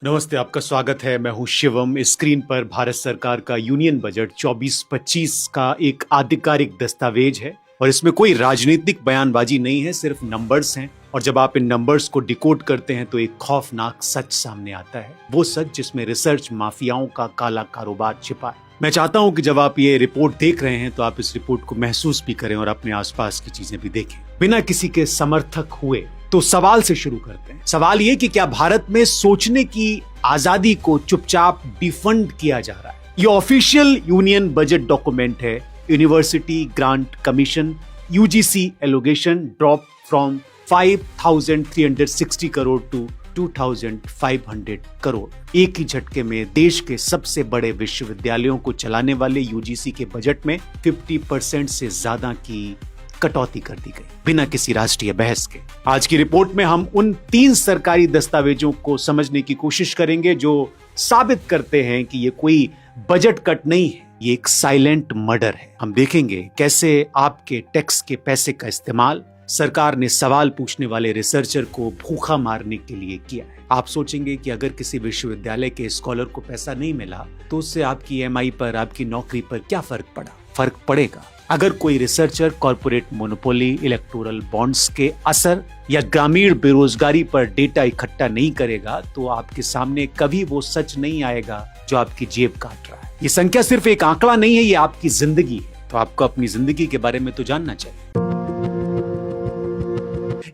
नमस्ते, आपका स्वागत है। मैं हूं शिवम। स्क्रीन पर भारत सरकार का यूनियन बजट 24-25 का एक आधिकारिक दस्तावेज है और इसमें कोई राजनीतिक बयानबाजी नहीं है, सिर्फ नंबर्स हैं। और जब आप इन नंबर्स को डिकोड करते हैं तो एक खौफनाक सच सामने आता है, वो सच जिसमें रिसर्च माफियाओं का काला कारोबार छिपा है। मैं चाहता हूं कि जब आप ये रिपोर्ट देख रहे हैं तो आप इस रिपोर्ट को महसूस भी करें और अपने आसपास की चीजें भी देखें बिना किसी के समर्थक हुए। तो सवाल से शुरू करते हैं। सवाल ये कि क्या भारत में सोचने की आजादी को चुपचाप डिफंड किया जा रहा है? ये ऑफिशियल यूनियन बजट डॉक्यूमेंट है। University grant commission UGC allocation drop from 5,360 crore to 2,500 crore. एक ही झटके में देश के सबसे बड़े विश्वविद्यालयों को चलाने वाले यूजीसी के बजट में 50% से ज्यादा की कटौती कर दी गई बिना किसी राष्ट्रीय बहस के। आज की रिपोर्ट में हम उन 3 सरकारी दस्तावेजों को समझने की कोशिश करेंगे जो साबित करते हैं कि ये कोई बजट कट नहीं है, ये एक साइलेंट मर्डर है। हम देखेंगे कैसे आपके टैक्स के पैसे का इस्तेमाल सरकार ने सवाल पूछने वाले रिसर्चर को भूखा मारने के लिए किया है। आप सोचेंगे कि अगर किसी विश्वविद्यालय के स्कॉलर को पैसा नहीं मिला तो उससे आपकी ईएमआई पर, आपकी नौकरी पर क्या फर्क पड़ा? फर्क पड़ेगा। अगर कोई researcher corporate monopoly, electoral bonds के असर या ग्रामीण बेरोजगारी पर डेटा इकट्ठा नहीं करेगा तो आपके सामने कभी वो सच नहीं आएगा जो आपकी जेब काट रहा है। ये संख्या सिर्फ एक आंकड़ा नहीं है, ये आपकी जिंदगी है। तो आपको अपनी जिंदगी के बारे में तो जानना चाहिए।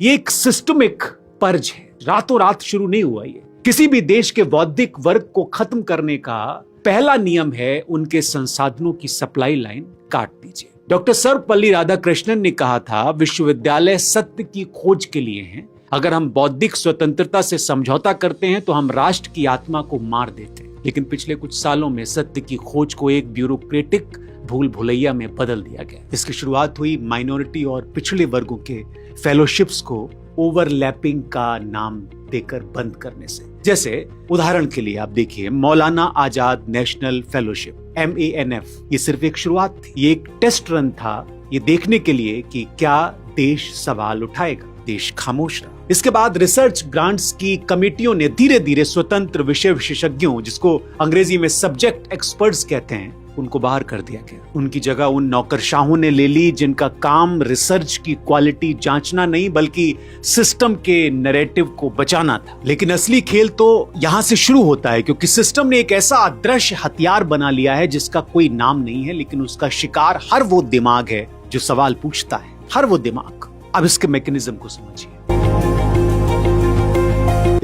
ये एक सिस्टमिक पर्ज है, रातों रात शुरू नहीं हुआ। ये किसी भी देश के बौद्धिक वर्ग को खत्म करने का पहला नियम है उनके संसाधनों की सप्लाई लाइन काट दीजिए। डॉक्टर सर्वपल्ली राधाकृष्णन ने कहा था, विश्वविद्यालय सत्य की खोज के लिए हैं। अगर हम बौद्धिक स्वतंत्रता से समझौता करते हैं तो हम राष्ट्र की आत्मा को मार देते हैं। लेकिन पिछले कुछ सालों में सत्य की खोज को एक ब्यूरोक्रेटिक भूल भुलैया में बदल दिया गया। इसकी शुरुआत हुई माइनॉरिटी और पिछड़े वर्गों के फेलोशिप्स को ओवरलैपिंग का नाम देकर बंद करने से। जैसे उदाहरण के लिए आप देखिए, Maulana Azad national fellowship MANF, ये सिर्फ एक शुरुआत थी। ये एक टेस्ट रन था, ये देखने के लिए कि क्या देश सवाल उठाएगा। देश खामोश रहा। इसके बाद रिसर्च ग्रांट्स की कमेटियों ने धीरे धीरे स्वतंत्र विषय विशेषज्ञों, जिसको अंग्रेजी में सब्जेक्ट एक्सपर्ट्स कहते हैं, उनको बाहर कर दिया गया। उनकी जगह उन नौकरशाहों ने ले ली जिनका काम रिसर्च की क्वालिटी जांचना नहीं बल्कि सिस्टम के नैरेटिव को बचाना था। लेकिन असली खेल तो यहां से शुरू होता है, क्योंकि सिस्टम ने एक ऐसा अदृश्य हथियार बना लिया है जिसका कोई नाम नहीं है, लेकिन उसका शिकार हर वो दिमाग है जो सवाल पूछता है। हर वो दिमाग। अब इसके मैकेनिज्म को समझिए।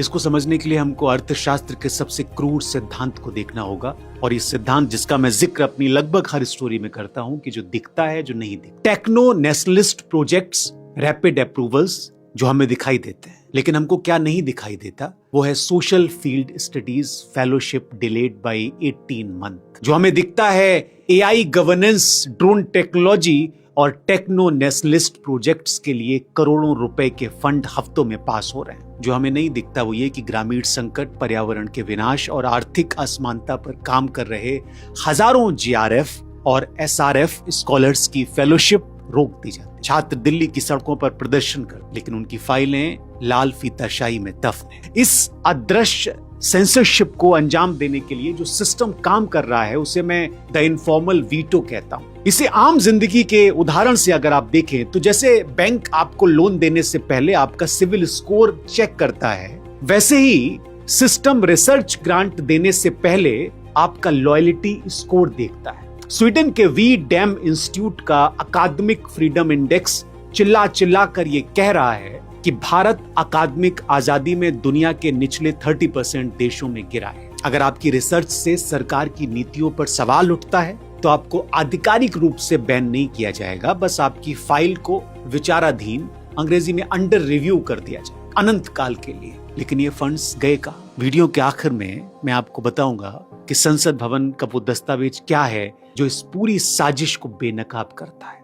इसको समझने के लिए हमको अर्थशास्त्र के सबसे क्रूर सिद्धांत को देखना होगा, और ये सिद्धांत जिसका मैं जिक्र अपनी लगभग हर स्टोरी में करता हूं कि जो दिखता है, जो नहीं दिखता। Techno nationalist projects, rapid approvals जो हमें दिखाई देते हैं, लेकिन हमको क्या नहीं दिखाई देता वो है social field studies fellowship delayed by 18 month. जो हमें दिखता है AI गवर्नेंस, ड्रोन टेक्नोलॉजी और टेक्नो नेशनलिस्ट प्रोजेक्ट्स के लिए करोड़ों रुपए के फंड हफ्तों में पास हो रहे हैं। जो हमें नहीं दिखता वो ये कि ग्रामीण संकट, पर्यावरण के विनाश और आर्थिक असमानता पर काम कर रहे हजारों GRF और SRF स्कॉलर्स की फेलोशिप रोक दी जाती। छात्र दिल्ली की सड़कों पर प्रदर्शन कर, लेकिन उनकी फाइलें लाल फीताशाही में दफन है। इस अदृश्य सेंसरशिप को अंजाम देने के लिए जो सिस्टम काम कर रहा है उसे मैं द इनफॉर्मल वीटो कहता हूं। इसे आम जिंदगी के उदाहरण से अगर आप देखें तो जैसे बैंक आपको लोन देने से पहले आपका सिविल स्कोर चेक करता है, वैसे ही सिस्टम रिसर्च ग्रांट देने से पहले आपका लॉयल्टी स्कोर देखता है। स्वीडन के वी डैम इंस्टीट्यूट का अकादमिक फ्रीडम इंडेक्स चिल्ला चिल्ला कर ये कह रहा है कि भारत अकादमिक आजादी में दुनिया के निचले 30% देशों में गिरा है। अगर आपकी रिसर्च से सरकार की नीतियों पर सवाल उठता है तो आपको आधिकारिक रूप से बैन नहीं किया जाएगा, बस आपकी फाइल को विचाराधीन, अंग्रेजी में अंडर रिव्यू कर दिया जाए अनंत काल के लिए। लेकिन ये फंड्स गए कहां? वीडियो के आखिर में मैं आपको बताऊंगा कि संसद भवन का वो दस्तावेज क्या है जो इस पूरी साजिश को बेनकाब करता है।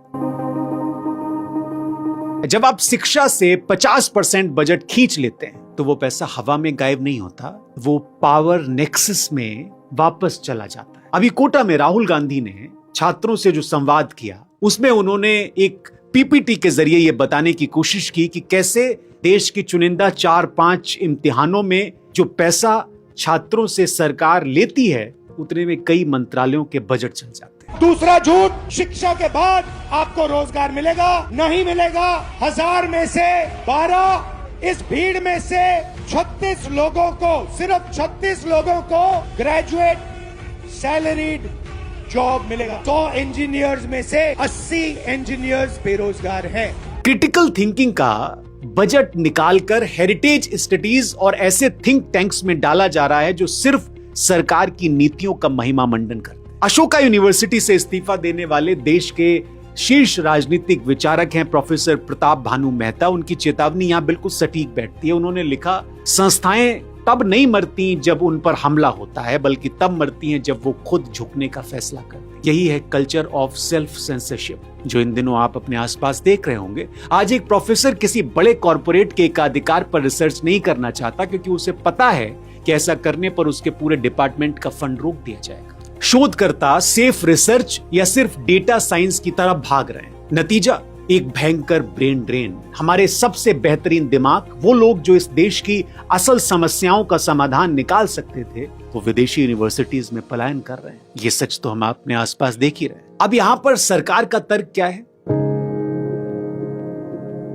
जब आप शिक्षा से 50% बजट खींच लेते हैं तो वो पैसा हवा में गायब नहीं होता, वो पावर नेक्सस में वापस चला जाता है। अभी कोटा में राहुल गांधी ने छात्रों से जो संवाद किया उसमें उन्होंने एक PPT के जरिए ये बताने की कोशिश की कि कैसे देश की चुनिंदा 4-5 इम्तिहानों में जो पैसा छात्रों से सरकार लेती है उतने में कई मंत्रालयों के बजट चल जाते हैं। दूसरा झूठ, शिक्षा के बाद आपको रोजगार मिलेगा, नहीं मिलेगा। 1000 में से 12, इस भीड़ में से 36 लोगों को, सिर्फ 36 लोगों को ग्रेजुएट सैलरीड जॉब मिलेगा। 100 इंजीनियर्स में से 80 इंजीनियर्स बेरोजगार हैं। क्रिटिकल थिंकिंग का बजट निकालकर हेरिटेज स्टडीज और ऐसे थिंक टैंक्स में डाला जा रहा है जो सिर्फ सरकार की नीतियों का महिमा मंडन करते हैं। अशोका यूनिवर्सिटी से इस्तीफा देने वाले देश के शीर्ष राजनीतिक विचारक हैं प्रोफेसर प्रताप भानु मेहता। उनकी चेतावनी यहां बिल्कुल सटीक बैठती है। उन्होंने लिखा, संस्थाएं तब नहीं मरती जब उन पर हमला होता है, बल्कि तब मरती हैं जब वो खुद झुकने का फैसला करते हैं। यही है कल्चर ऑफ सेल्फ सेंसरशिप जो इन दिनों आप अपने आसपास देख रहे होंगे। आज एक प्रोफेसर किसी बड़े कॉर्पोरेट के एकाधिकार पर रिसर्च नहीं करना चाहता क्योंकि उसे पता है कि ऐसा करने पर उसके पूरे डिपार्टमेंट का फंड रोक दिया जाएगा। शोधकर्ता सेफ रिसर्च या सिर्फ डेटा साइंस की तरफ भाग रहे हैं। नतीजा, एक भयंकर ब्रेन ड्रेन। हमारे सबसे बेहतरीन दिमाग, वो लोग जो इस देश की असल समस्याओं का समाधान निकाल सकते थे, वो विदेशी यूनिवर्सिटीज में पलायन कर रहे हैं। ये सच तो हम अपने आसपास देख ही रहे हैं। अब यहां पर सरकार का तर्क क्या है?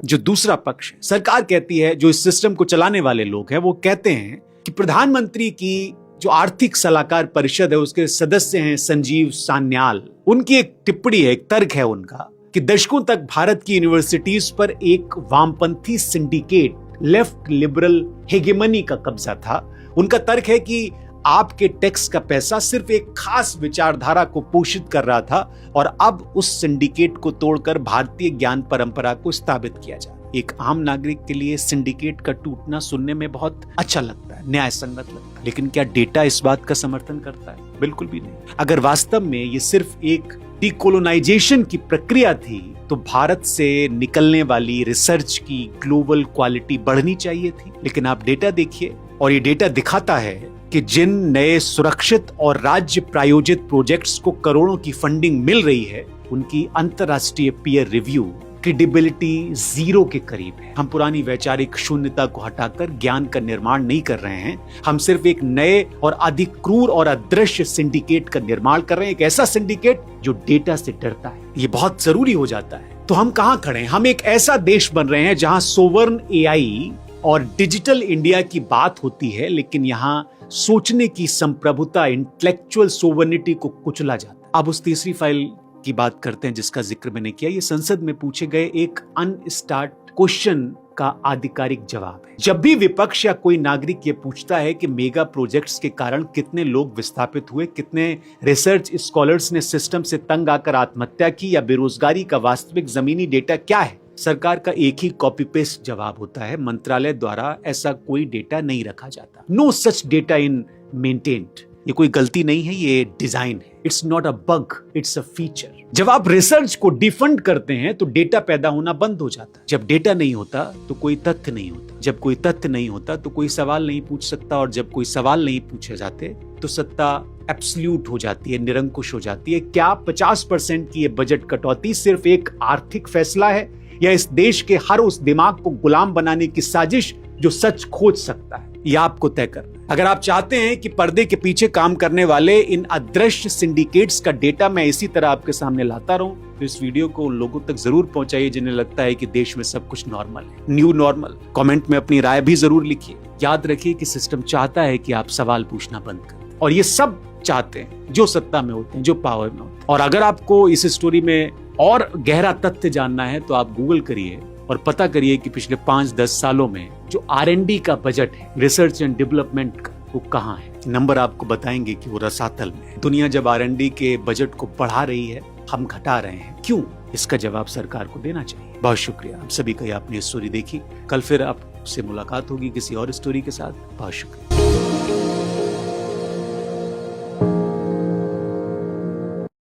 जो दूसरा पक्ष है, सरकार कहती है, जो इस सिस्टम को चलाने वाले लोग हैं वो कहते हैं कि प्रधानमंत्री की जो आर्थिक सलाहकार परिषद है उसके सदस्य हैं संजीव सान्याल। उनकी एक टिप्पणी है, एक तर्क है उनका कि दशकों तक भारत की यूनिवर्सिटीज पर एक वामपंथी सिंडिकेट, लेफ्ट लिबरल हेगेमनी का कब्जा था। उनका तर्क है कि आपके टैक्स का पैसा सिर्फ एक खास विचारधारा को पोषित कर रहा था और अब उस सिंडिकेट को तोड़कर भारतीय ज्ञान परंपरा को स्थापित किया जाए। एक आम नागरिक के लिए सिंडिकेट का टूटना सुनने में बहुत अच्छा लगता है, न्याय संगत लगता है, लेकिन क्या डेटा इस बात का समर्थन करता है? बिल्कुल भी नहीं। अगर वास्तव में ये सिर्फ एक डीकोलोनाइजेशन की प्रक्रिया थी तो भारत से निकलने वाली रिसर्च की ग्लोबल क्वालिटी बढ़नी चाहिए थी। लेकिन आप डेटा देखिए और ये डेटा दिखाता है कि जिन नए सुरक्षित और राज्य प्रायोजित प्रोजेक्ट्स को करोड़ों की फंडिंग मिल रही है, उनकी अंतरराष्ट्रीय पीयर रिव्यू क्रेडिबिलिटी 0 के करीब है। हम पुरानी वैचारिक शून्यता को हटाकर ज्ञान का निर्माण नहीं कर रहे हैं, हम सिर्फ एक नए और अधिक क्रूर और अदृश्य सिंडिकेट का निर्माण कर रहे हैं, एक ऐसा सिंडिकेट जो डेटा से डरता है। ये बहुत जरूरी हो जाता है। तो हम कहां खड़े हैं? हम एक ऐसा देश बन रहे हैं जहां सोवर्ण एआई और डिजिटल इंडिया की बात होती है, लेकिन यहाँ सोचने की संप्रभुता, इंटेलेक्चुअल सोवर्निटी को कुचला जाता है। अब उस तीसरी फाइल की बात करते हैं जिसका जिक्र मैंने किया। ये संसद में पूछे गए एक अनस्टार्ट क्वेश्चन का आधिकारिक जवाब है। जब भी विपक्ष या कोई नागरिक ये पूछता है कि मेगा प्रोजेक्ट्स के कारण कितने लोग विस्थापित हुए, कितने रिसर्च स्कॉलर्स ने सिस्टम से तंग आकर आत्महत्या की या बेरोजगारी का वास्तविक जमीनी डेटा क्या है, सरकार का एक ही कॉपी पेस्ट जवाब होता है, मंत्रालय द्वारा ऐसा कोई डेटा नहीं रखा जाता। नो सच डेटा इन मेंटेन्ड। ये कोई गलती नहीं है, ये डिजाइन है। It's not a bug, it's a feature. जब आप रिसर्च को डिफंड करते हैं तो डेटा पैदा होना बंद हो जाता है। जब डेटा नहीं होता तो कोई तथ्य नहीं होता। जब कोई तथ्य नहीं होता तो कोई सवाल नहीं पूछ सकता, और जब कोई सवाल नहीं पूछे जाते तो सत्ता एब्सोल्यूट हो जाती है, निरंकुश हो जाती है। क्या 50% की ये बजट कटौती सिर्फ एक आर्थिक फैसला है या इस देश के हर उस दिमाग को गुलाम बनाने की साजिश जो सच खोज सकता है? ये आपको तय करना है। अगर आप चाहते हैं कि पर्दे के पीछे काम करने वाले इन अदृश्य सिंडिकेट्स का डेटा मैं इसी तरह आपके सामने लाता रहूं, तो इस वीडियो को उन लोगों तक जरूर पहुंचाइए जिन्हें लगता है कि देश में सब कुछ नॉर्मल है, न्यू नॉर्मल। कमेंट में अपनी राय भी जरूर लिखिए। याद रखिए कि सिस्टम चाहता है कि आप सवाल पूछना बंद करें, और ये सब चाहते हैं जो सत्ता में होते हैं, जो पावर में होते हैं। और अगर आपको इस स्टोरी में और गहरा तथ्य जानना है तो आप गूगल करिए और पता करिए कि पिछले 5-10 सालों में जो R&D का बजट है, रिसर्च एंड डेवलपमेंट का, वो कहाँ है। नंबर आपको बताएंगे कि वो रसातल में है। दुनिया जब R&D के बजट को बढ़ा रही है, हम घटा रहे हैं, क्यों? इसका जवाब सरकार को देना चाहिए। बहुत शुक्रिया आप सभी का, आपने स्टोरी देखी। कल फिर आपसे मुलाकात होगी किसी और स्टोरी के साथ। बहुत शुक्रिया।